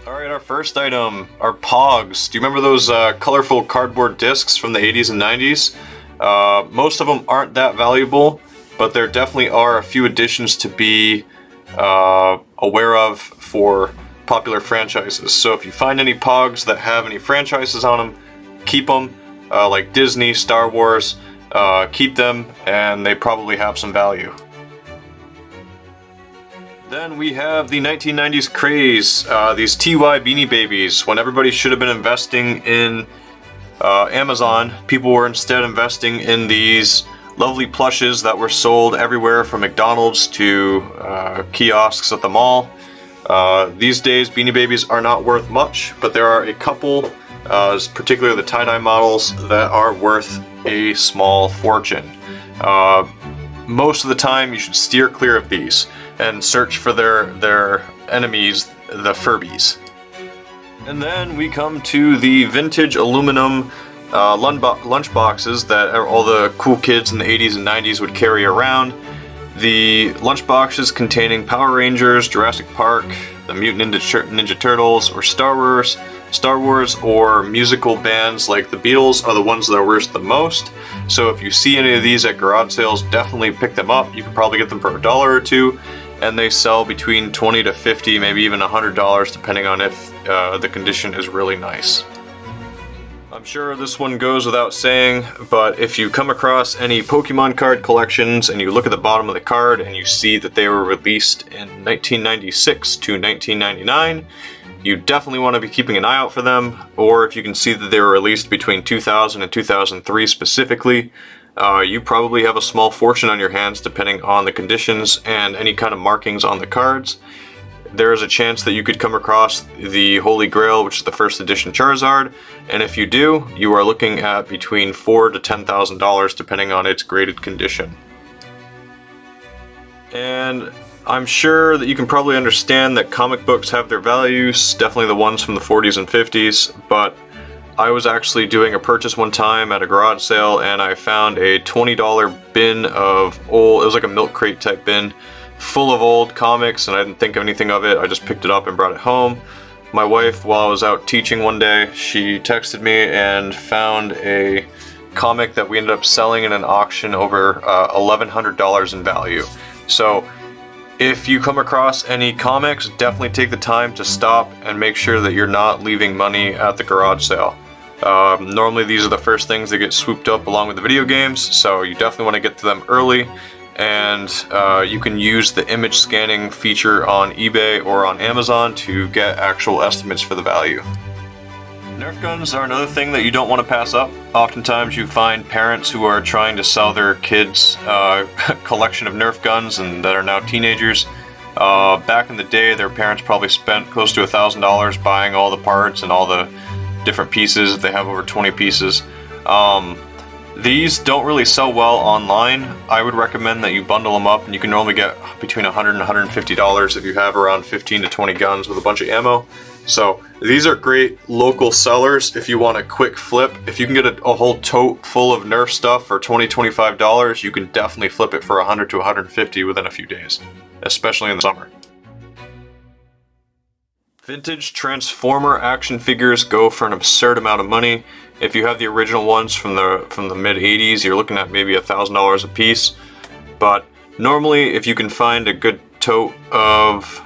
Alright, our first item are Pogs. Do you remember those colorful cardboard discs from the 80s and 90s? Most of them aren't that valuable, but there definitely are a few additions to be aware of for popular franchises. So if you find any Pogs that have any franchises on them, keep them. Like Disney, Star Wars, keep them, and they probably have some value. Then we have the 1990s craze, these TY Beanie Babies. When everybody should have been investing in Amazon, people were instead investing in these lovely plushes that were sold everywhere from McDonald's to kiosks at the mall. These days, Beanie Babies are not worth much, but there are a couple, particularly the tie-dye models, that are worth a small fortune. Most of the time, you should steer clear of these and search for their enemies, the Furbies. And then we come to the vintage aluminum lunch boxes that all the cool kids in the 80s and 90s would carry around. The lunch boxes containing Power Rangers, Jurassic Park, the Mutant Ninja Turtles, or Star Wars, or musical bands like the Beatles are the ones that are worth the most. So if you see any of these at garage sales, definitely pick them up. You can probably get them for $1 or $2, and they sell between $20 to $50, maybe even $100, depending on if the condition is really nice. I'm sure this one goes without saying, but if you come across any Pokemon card collections and you look at the bottom of the card and you see that they were released in 1996 to 1999, you definitely want to be keeping an eye out for them. Or if you can see that they were released between 2000 and 2003 specifically, you probably have a small fortune on your hands depending on the conditions and any kind of markings on the cards. There is a chance that you could come across the Holy Grail, which is the first edition Charizard, and if you do, you are looking at between $4,000 to $10,000 depending on its graded condition. And I'm sure that you can probably understand that comic books have their values, definitely the ones from the 40s and 50s, but I was actually doing a purchase one time at a garage sale and I found a $20 bin of old, it was like a milk crate type bin, full of old comics, and I didn't think of anything of it. I just picked it up and brought it home. My wife, while I was out teaching one day, she texted me and found a comic that we ended up selling in an auction over $1,100 in value. So if you come across any comics, definitely take the time to stop and make sure that you're not leaving money at the garage sale. Normally these are the first things that get swooped up along with the video games, so you definitely want to get to them early. And you can use the image scanning feature on eBay or on Amazon to get actual estimates for the value. Nerf guns are another thing that you don't want to pass up. Oftentimes you find parents who are trying to sell their kids collection of Nerf guns and that are now teenagers. Back in the day, their parents probably spent close to $1,000 buying all the parts and all the different pieces. They have over 20 pieces. These don't really sell well online. I would recommend that you bundle them up, and you can normally get between $100 and $150 if you have around 15 to 20 guns with a bunch of ammo. So these are great local sellers if you want a quick flip. If you can get a whole tote full of Nerf stuff for $20, $25, you can definitely flip it for $100 to $150 within a few days, especially in the summer. Vintage Transformer action figures go for an absurd amount of money. If you have the original ones from the mid 80s, you're looking at maybe $1,000 a piece. But normally, if you can find a good tote of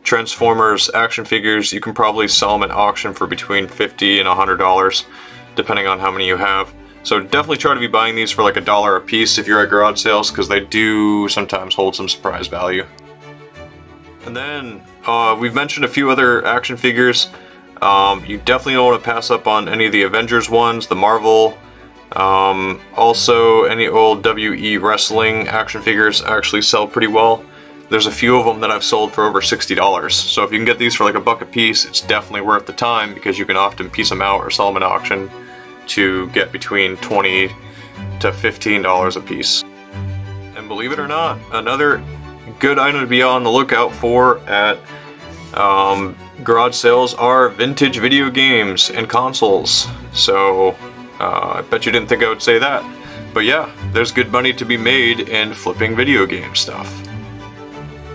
Transformers action figures, you can probably sell them at auction for between $50 and $100, depending on how many you have. So definitely try to be buying these for like $1 a piece if you're at garage sales, because they do sometimes hold some surprise value. And then we've mentioned a few other action figures. You definitely don't want to pass up on any of the Avengers ones, the Marvel. Also, any old WE Reselling action figures actually sell pretty well. There's a few of them that I've sold for over $60. So if you can get these for like $1 a piece, it's definitely worth the time, because you can often piece them out or sell them at auction to get between $20 to $15 a piece. And believe it or not, another good item to be on the lookout for at garage sales are vintage video games and consoles. So I bet you didn't think I would say that, but yeah, there's good money to be made in flipping video game stuff.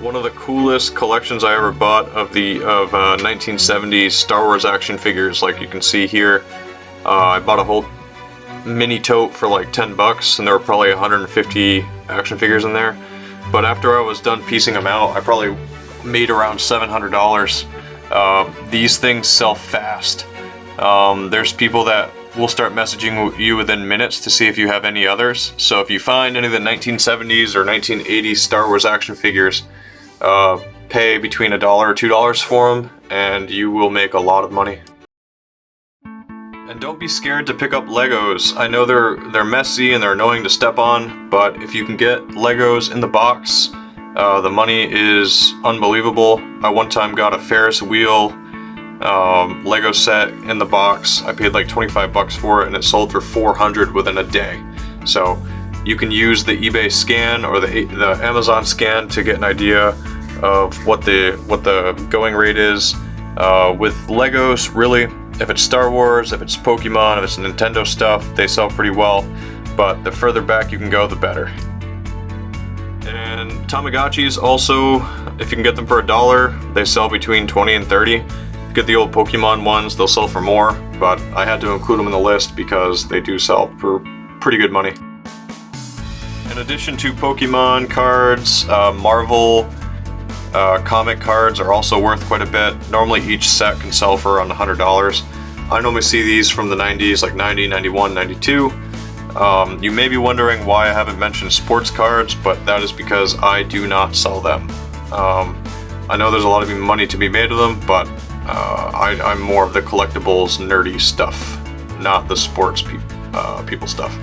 One of the coolest collections I ever bought of 1970s Star Wars action figures, like you can see here. I bought a whole mini tote for like $10, and there were probably 150 action figures in there. But after I was done piecing them out, I probably made around $700. These things sell fast. There's people that will start messaging you within minutes to see if you have any others. So if you find any of the 1970s or 1980s Star Wars action figures, pay between $1 or $2 for them, and you will make a lot of money. And don't be scared to pick up Legos. I know they're messy and they're annoying to step on, but if you can get Legos in the box, the money is unbelievable. I one time got a Ferris wheel Lego set in the box. I paid like $25 for it, and it sold for $400 within a day. So you can use the eBay scan or the Amazon scan to get an idea of what the going rate is. With Legos, really, if it's Star Wars, if it's Pokemon, if it's Nintendo stuff, they sell pretty well, but the further back you can go, the better. And Tamagotchis also, if you can get them for $1, they sell between $20 and $30. If you get the old Pokemon ones, they'll sell for more, but I had to include them in the list because they do sell for pretty good money. In addition to Pokemon cards, Marvel comic cards are also worth quite a bit. Normally each set can sell for around $100. I normally see these from the 90s, like 90, 91, 92. You may be wondering why I haven't mentioned sports cards, but that is because I do not sell them. I know there's a lot of money to be made of them, but I'm more of the collectibles nerdy stuff, not the sports people stuff.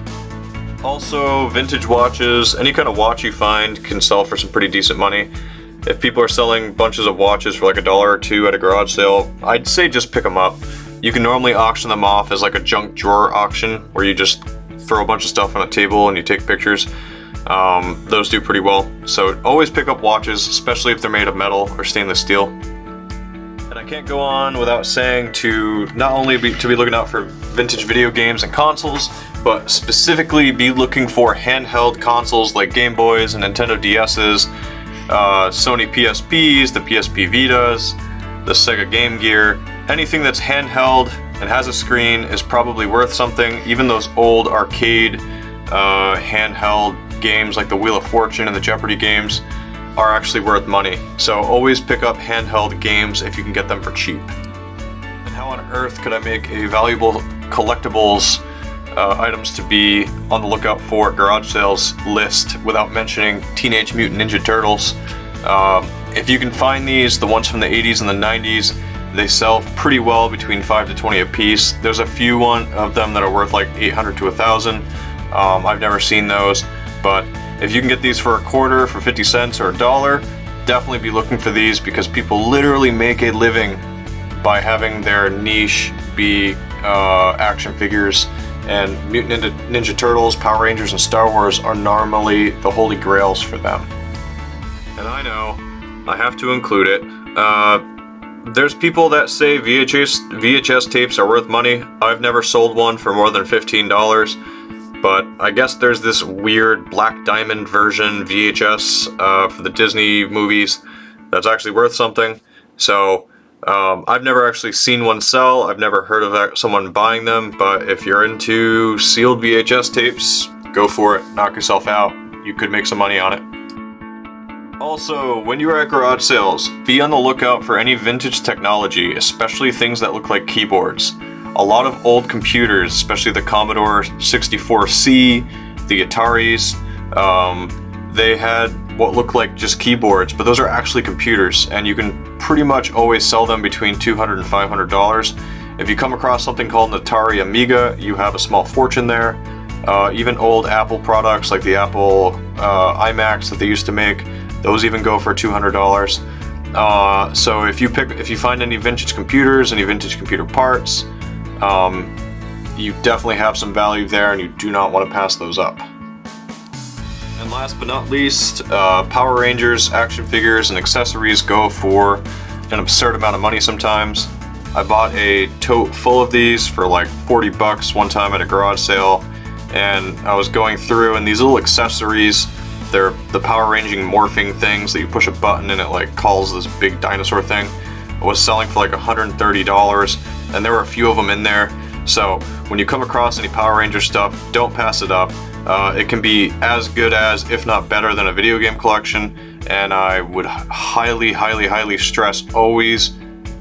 Also, vintage watches, any kind of watch you find can sell for some pretty decent money. If people are selling bunches of watches for like $1 or $2 at a garage sale, I'd say just pick them up. You can normally auction them off as like a junk drawer auction, where you just throw a bunch of stuff on a table and you take pictures. Those do pretty well. So always pick up watches, especially if they're made of metal or stainless steel. And I can't go on without saying to not only be looking out for vintage video games and consoles, but specifically be looking for handheld consoles like Game Boys and Nintendo DS's, Sony PSPs, the PSP Vitas, the Sega Game Gear. Anything that's handheld and has a screen is probably worth something. Even those old arcade handheld games like the Wheel of Fortune and the Jeopardy games are actually worth money. So always pick up handheld games if you can get them for cheap. And how on earth could I make a valuable collectibles items to be on the lookout for at garage sales list without mentioning Teenage Mutant Ninja Turtles? If you can find these, the ones from the 80s and the 90s, They sell pretty well, between 5 to 20 a piece. There's a few of them that are worth like 800 to 1,000. I've never seen those, but if you can get these for a quarter, for 50 cents or $1, definitely be looking for these, because people literally make a living by having their niche be action figures, and Mutant Ninja Turtles, Power Rangers, and Star Wars are normally the holy grails for them. And I know, I have to include it, there's people that say VHS tapes are worth money. I've never sold one for more than $15, but I guess there's this weird Black Diamond version VHS for the Disney movies that's actually worth something. So I've never actually seen one sell. I've never heard of someone buying them, but if you're into sealed VHS tapes, go for it. Knock yourself out. You could make some money on it. Also, when you are at garage sales, be on the lookout for any vintage technology, especially things that look like keyboards. A lot of old computers, especially the Commodore 64C, the Ataris, they had what looked like just keyboards, but those are actually computers, and you can pretty much always sell them between $200 and $500. If you come across something called an Atari Amiga, you have a small fortune there. Even old Apple products like the Apple iMacs that they used to make, those even go for $200. So if you find any vintage computers, any vintage computer parts, you definitely have some value there, and you do not want to pass those up. And last but not least, Power Rangers, action figures, and accessories go for an absurd amount of money sometimes. I bought a tote full of these for like 40 bucks one time at a garage sale, and I was going through, and these little accessories, they're the Power Ranging morphing things that you push a button and it like calls this big dinosaur thing. It was selling for like $130, and there were a few of them in there. So when you come across any Power Ranger stuff, don't pass it up. It can be as good as, if not better than, a video game collection, and I would highly, highly, highly stress always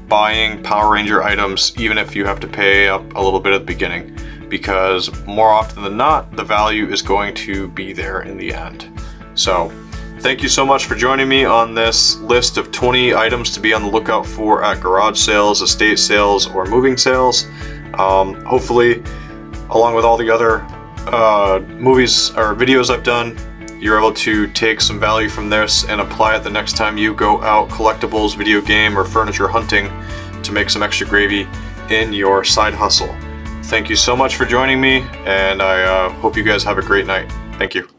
buying Power Ranger items, even if you have to pay up a little bit at the beginning, because more often than not, the value is going to be there in the end. So thank you so much for joining me on this list of 20 items to be on the lookout for at garage sales, estate sales, or moving sales. Hopefully, along with all the other movies or videos I've done, you're able to take some value from this and apply it the next time you go out collectibles, video game, or furniture hunting to make some extra gravy in your side hustle. Thank you so much for joining me, and I hope you guys have a great night. Thank you.